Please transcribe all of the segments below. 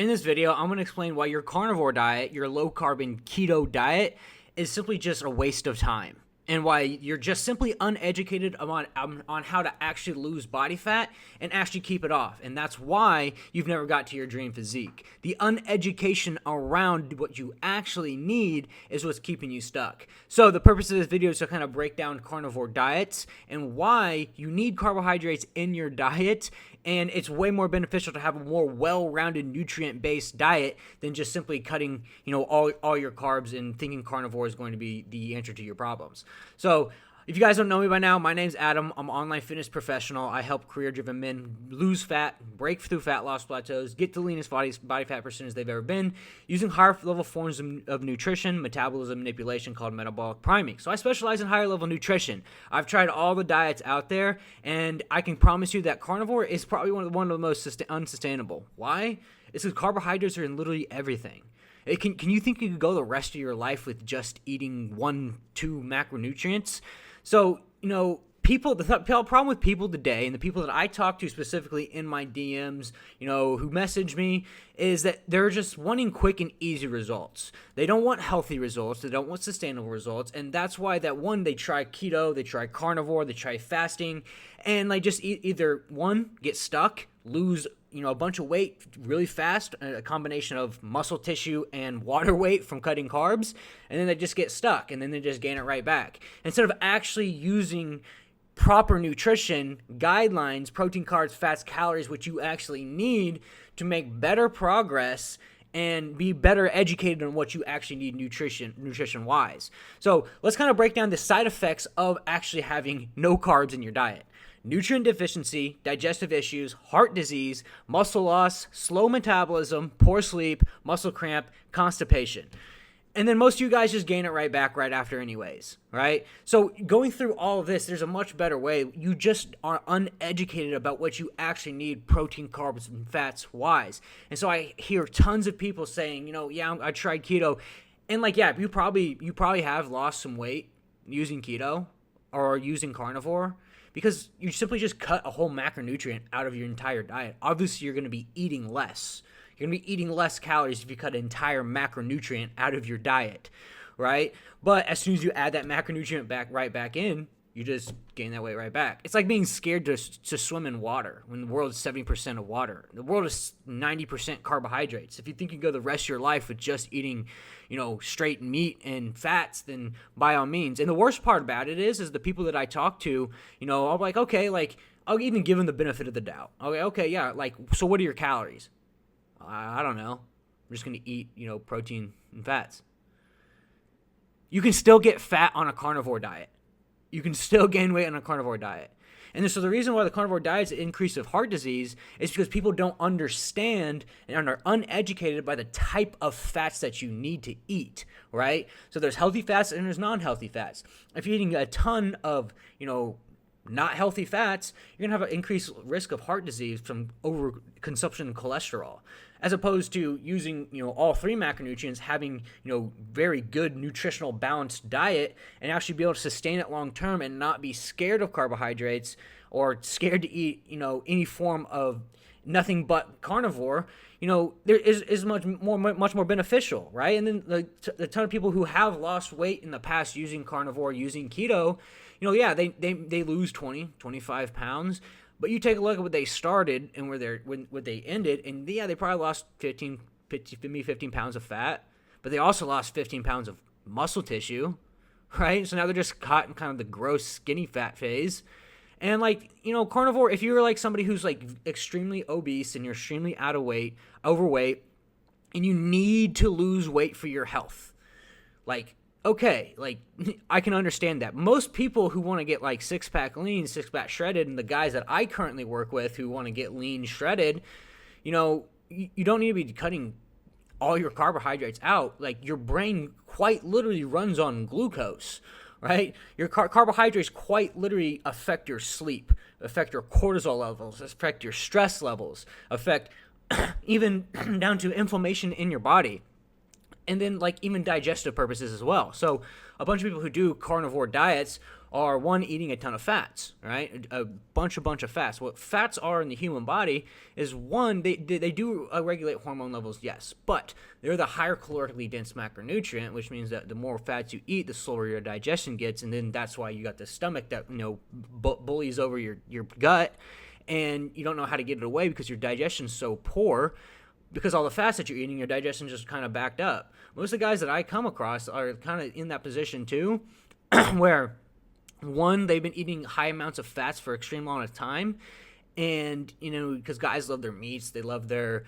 In this video, I'm going to explain why your carnivore diet, your low-carb and keto diet, is simply just a waste of time, and why you're just simply uneducated on how to actually lose body fat and actually keep it off. And that's why you've never got to your dream physique. The uneducation around what you actually need is what's keeping you stuck. So the purpose of this video is to kind of break down carnivore diets and why you need carbohydrates in your diet. And it's way more beneficial to have a more well-rounded, nutrient-based diet than just simply cutting, all your carbs and thinking carnivore is going to be the answer to your problems. So, if you guys don't know me by now, my name's Adam. I'm an online fitness professional. I help career-driven men lose fat, break through fat loss plateaus, get the leanest body fat percentage they've ever been, using higher-level forms of nutrition, metabolism manipulation called metabolic priming. So I specialize in higher-level nutrition. I've tried all the diets out there, and I can promise you that carnivore is probably one of the most unsustainable. Why? It's because carbohydrates are in literally everything. Can you think you could go the rest of your life with just eating 1-2 macronutrients? So, the problem with people today, and the people that I talk to specifically in my DMs, who message me, is that they're just wanting quick and easy results. They don't want healthy results. They don't want sustainable results. And that's why they try keto, they try carnivore, they try fasting, and they just either, one, get stuck, lose a bunch of weight really fast, a combination of muscle tissue and water weight from cutting carbs, and then they just get stuck, and then they just gain it right back. Instead of actually using proper nutrition, guidelines, protein, carbs, fats, calories, which you actually need to make better progress and be better educated on what you actually need nutrition-wise. So let's kind of break down the side effects of actually having no carbs in your diet. Nutrient deficiency, digestive issues, heart disease, muscle loss, slow metabolism, poor sleep, muscle cramp, constipation. And then most of you guys just gain it right back right after anyways, right? So going through all of this, there's a much better way. You just are uneducated about what you actually need protein, carbs, and fats wise. And so I hear tons of people saying, I tried keto. And you probably have lost some weight using keto or using carnivore, because you simply just cut a whole macronutrient out of your entire diet. Obviously, you're going to be eating less. You're going to be eating less calories if you cut an entire macronutrient out of your diet, right? But as soon as you add that macronutrient right back in, you just gain that weight right back. It's like being scared to swim in water when the world is 70% of water. The world is 90% carbohydrates. If you think you can go the rest of your life with just eating, straight meat and fats, then by all means. And the worst part about it is the people that I talk to, I'm like, okay, I'll even give them the benefit of the doubt. Okay, yeah, so what are your calories? I don't know. I'm just going to eat, protein and fats. You can still get fat on a carnivore diet. You can still gain weight on a carnivore diet. And so the reason why the carnivore diet is an increase of heart disease is because people don't understand and are uneducated by the type of fats that you need to eat, right? So there's healthy fats and there's non-healthy fats. If you're eating a ton of, not healthy fats, you're going to have an increased risk of heart disease from overconsumption of cholesterol, as opposed to using, all three macronutrients, having, very good nutritional balanced diet and actually be able to sustain it long term and not be scared of carbohydrates or scared to eat, any form of nothing but carnivore. There is much more beneficial, right? And then the ton of people who have lost weight in the past using carnivore, using keto, they lose 20, 25 pounds. But you take a look at what they started and what they ended, and they probably lost 15 pounds of fat, but they also lost 15 pounds of muscle tissue, right? So now they're just caught in kind of the gross skinny fat phase. And carnivore, if you're somebody who's extremely obese and you're extremely overweight, and you need to lose weight for your health, okay, I can understand that. Most people who want to get six-pack lean, six-pack shredded, and the guys that I currently work with who want to get lean shredded, you don't need to be cutting all your carbohydrates out. Your brain quite literally runs on glucose, right? Your carbohydrates quite literally affect your sleep, affect your cortisol levels, affect your stress levels, affect even down to inflammation in your body. And then even digestive purposes as well. So a bunch of people who do carnivore diets are, one, eating a ton of fats, right? A bunch of fats. What fats are in the human body is, one, they do regulate hormone levels, yes, but they're the higher calorically dense macronutrient, which means that the more fats you eat, the slower your digestion gets, and then that's why you got the stomach that, bullies over your gut, and you don't know how to get it away because your digestion's so poor. Because all the fats that you're eating, your digestion just kind of backed up. Most of the guys that I come across are kind of in that position too, where, one, they've been eating high amounts of fats for extreme amount of time, and, because guys love their meats, they love their,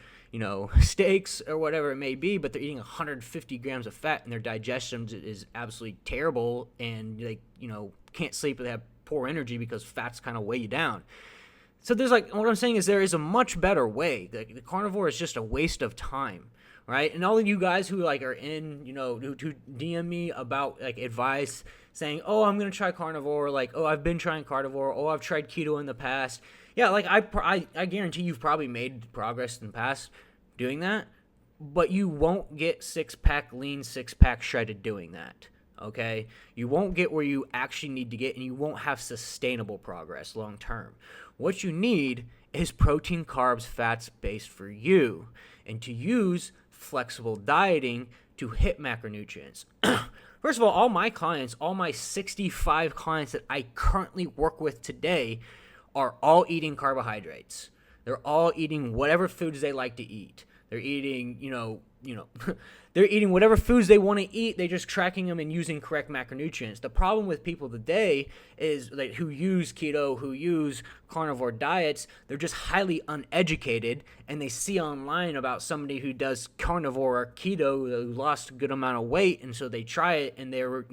steaks or whatever it may be, but they're eating 150 grams of fat, and their digestion is absolutely terrible, and they, can't sleep, or they have poor energy because fats kind of weigh you down. So there's what I'm saying is there is a much better way. The carnivore is just a waste of time, right? And all of you guys who are in, who DM me about advice saying, oh, I'm going to try carnivore, oh, I've been trying carnivore, oh, I've tried keto in the past. Yeah, I guarantee you've probably made progress in the past doing that, but you won't get six-pack lean, six-pack shredded doing that. Okay, you won't get where you actually need to get, and you won't have sustainable progress long term. What you need is protein, carbs, fats based for you, and to use flexible dieting to hit macronutrients. First of all my clients, all my 65 clients that I currently work with today, are all eating carbohydrates. They're all eating whatever foods they like to eat. They're eating, they're eating whatever foods they want to eat. They're just tracking them and using correct macronutrients. The problem with people today is who use keto, who use carnivore diets, they're just highly uneducated, and they see online about somebody who does carnivore or keto who lost a good amount of weight, and so they try it, and they're,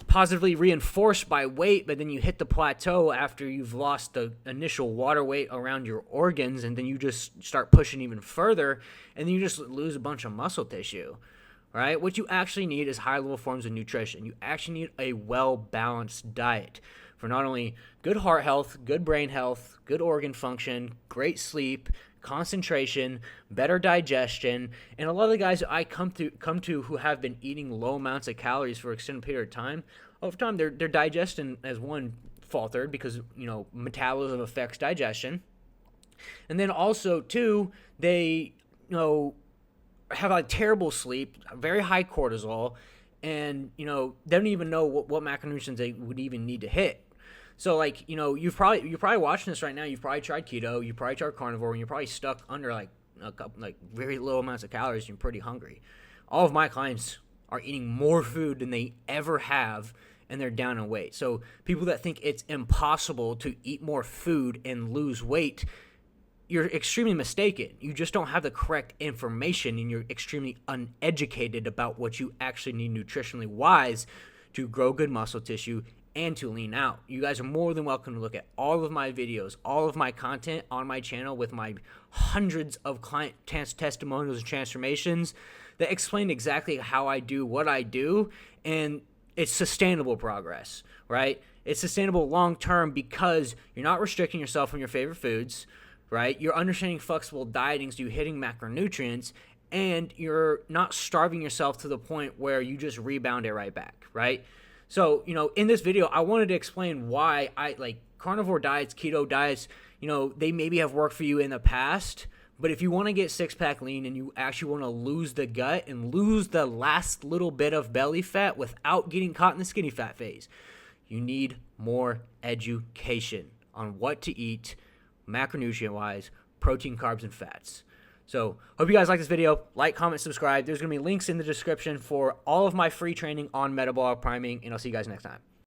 positively reinforced by weight, but then you hit the plateau after you've lost the initial water weight around your organs, and then you just start pushing even further, and then you just lose a bunch of muscle tissue, right? What you actually need is high-level forms of nutrition. You actually need a well-balanced diet for not only good heart health, good brain health, good organ function, great sleep, concentration, better digestion, and a lot of the guys that I come to who have been eating low amounts of calories for an extended period of time, over time their digestion has, one, faltered because metabolism affects digestion, and then also, two, they have terrible sleep, very high cortisol, and they don't even know what macronutrients they would even need to hit. So you're probably watching this right now. You've probably tried keto, you probably tried carnivore, and you're probably stuck under a couple, very low amounts of calories. And you're pretty hungry. All of my clients are eating more food than they ever have, and they're down in weight. So people that think it's impossible to eat more food and lose weight, you're extremely mistaken. You just don't have the correct information, and you're extremely uneducated about what you actually need nutritionally wise to grow good muscle tissue and to lean out. You guys are more than welcome to look at all of my videos, all of my content on my channel with my hundreds of client testimonials and transformations that explain exactly how I do what I do, and it's sustainable progress, right? It's sustainable long term because you're not restricting yourself from your favorite foods, right? You're understanding flexible dieting, so you're hitting macronutrients, and you're not starving yourself to the point where you just rebound it right back, right? So, in this video, I wanted to explain why carnivore diets, keto diets, they maybe have worked for you in the past, but if you want to get six-pack lean and you actually want to lose the gut and lose the last little bit of belly fat without getting caught in the skinny fat phase, you need more education on what to eat, macronutrient-wise, protein, carbs, and fats. So, hope you guys like this video. Like, comment, subscribe. There's going to be links in the description for all of my free training on metabolic priming, and I'll see you guys next time.